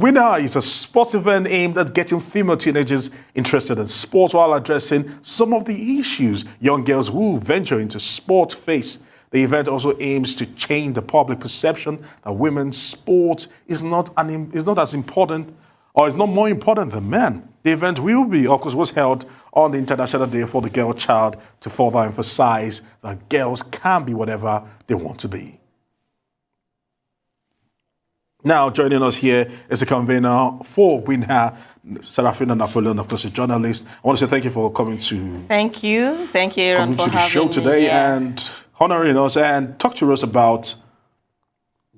WinHer is a sports event aimed at getting female teenagers interested in sports while addressing some of the issues young girls who venture into sport face. The event also aims to change the public perception that women's sport is not as important, or is not more important than men. The event will be, of course, was held on the International Day for the Girl Child to further emphasize that girls can be whatever they want to be. Now, joining us here is the convener for WinHer, Serafina Napoleon, of course, a journalist. I want to say thank you for coming to. Thank you, Aaron, for having me. Coming to the show today and honoring us, and talk to us about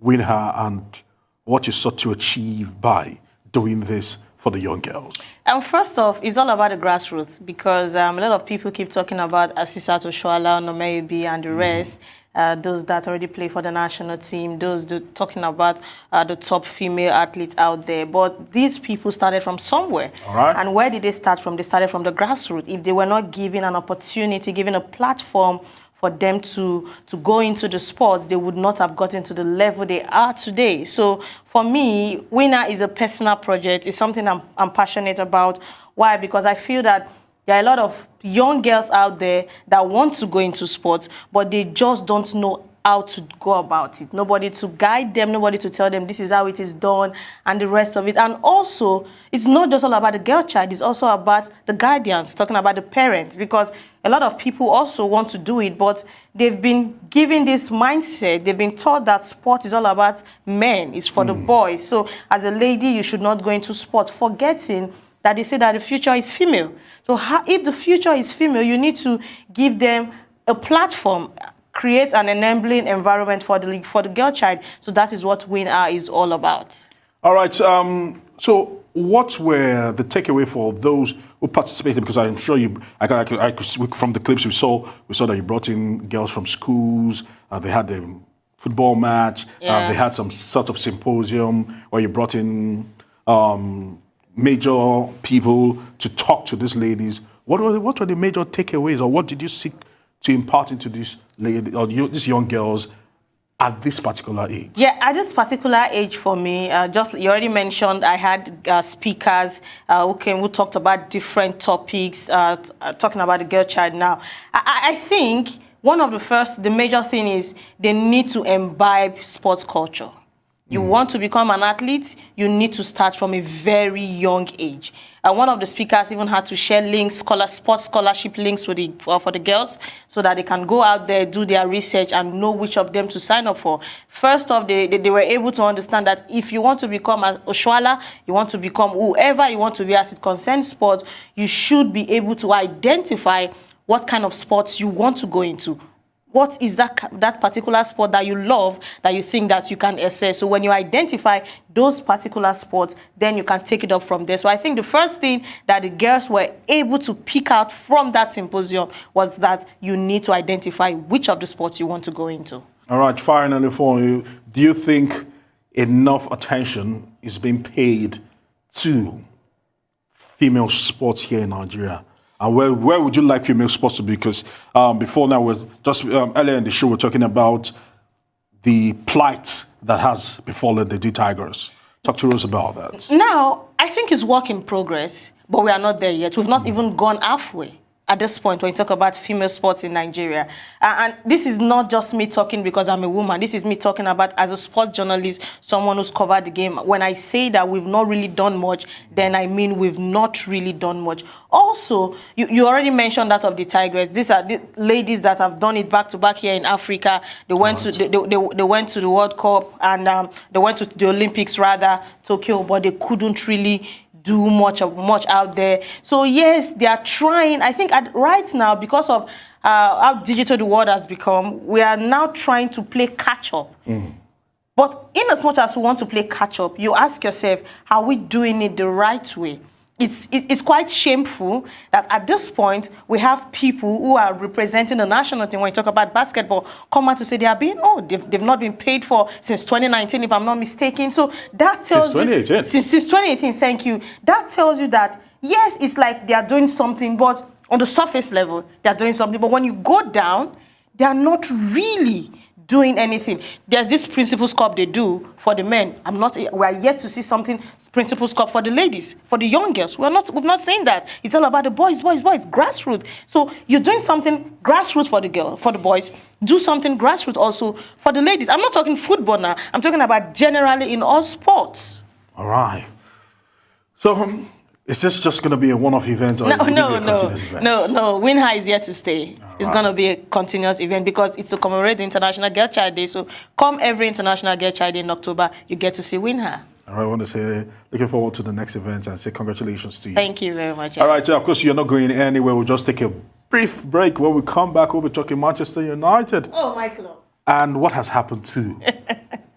WinHer and what you sought to achieve by doing this for the young girls. First off, it's all about the grassroots, because a lot of people keep talking about Asisat Oshoala, Nomeibi, and the rest. Those that already play for the national team, those talking about the top female athletes out there. But these people started from somewhere. All right. And where did they start from? They started from the grassroots. If they were not given an opportunity, given a platform for them to go into the sport, they would not have gotten to the level they are today. So for me, WinHer is a personal project. It's something I'm passionate about. Why? Because I feel that there are a lot of young girls out there that want to go into sports, but they just don't know how to go about it. Nobody to guide them, nobody to tell them this is how it is done and the rest of it. And also, it's not just all about the girl child, it's also about the guardians, talking about the parents, because a lot of people also want to do it, but they've been given this mindset, they've been taught that sport is all about men, it's for the boys. So as a lady, you should not go into sport, forgetting that they say that the future is female. So if the future is female, you need to give them a platform, create an enabling environment for the girl child. So that is what WinHer is all about. All right. So what were the takeaway for those who participated? Because I'm sure I could speak from the clips we saw that you brought in girls from schools. They had the football match. Yeah. They had some sort of symposium where you brought in major people to talk to these ladies. What were the major takeaways, or what did you seek to impart into these ladies or these young girls at this particular age? Yeah, at this particular age for me, you already mentioned I had speakers who talked about different topics, talking about the girl child now. I think one of the major thing is they need to imbibe sports culture. You want to become an athlete, you need to start from a very young age. One of the speakers even had to share links, sports scholarship links for the girls, so that they can go out there, do their research, and know which of them to sign up for. First off, they were able to understand that if you want to become an Oshoala, you want to become whoever you want to be as it concerns sports, you should be able to identify what kind of sports you want to go into. What is that particular sport that you love, that you think that you can assess? So when you identify those particular sports, then you can take it up from there. So I think the first thing that the girls were able to pick out from that symposium was that you need to identify which of the sports you want to go into. All right, finally for you, do you think enough attention is being paid to female sports here in Nigeria? And where would you like female sports to be? Because before now, earlier in the show, we're talking about the plight that has befallen the D Tigers. Talk to us about that. Now, I think it's work in progress, but we are not there yet. We've not even gone halfway at this point when you talk about female sports in Nigeria. And this is not just me talking because I'm a woman. This is me talking about as a sports journalist, someone who's covered the game. When I say that we've not really done much, then I mean we've not really done much. Also, you already mentioned that of the Tigers. These are the ladies that have done it back to back here in Africa. They went to they went to the World Cup, and they went to the Olympics, rather, Tokyo, but they couldn't really do much out there. So yes, they are trying. I think right now, because of how digital the world has become, we are now trying to play catch up. But in as much as we want to play catch up, you ask yourself, are we doing it the right way? It's quite shameful that at this point we have people who are representing the national team, when you talk about basketball, come out to say they are being they've not been paid for since 2019, if I'm not mistaken. So that tells you since 2018, thank you. That tells you that yes, it's like they are doing something, but on the surface level they are doing something. But when you go down, they are not really doing anything. There's this Principals Cup they do for the men. We are yet to see something Principals Cup for the ladies, for the young girls. We've not seen that. It's all about the boys, grassroots. So you're doing something grassroots for the boys. Do something grassroots also for the ladies. I'm not talking football now. I'm talking about generally in all sports. All right. So is this just going to be a one-off event or No. continuous event? No. WinHer is here to stay. It's going to be a continuous event because it's to commemorate the International Girl Child Day. So come every International Girl Child Day in October, you get to see WinHer. All right, I want to say, looking forward to the next event and say congratulations to you. Thank you very much. All right, so of course, you're not going anywhere. We'll just take a brief break. When we come back, we'll be talking Manchester United. Oh, my club. And what has happened to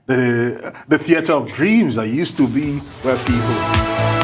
the theatre of dreams that used to be where people...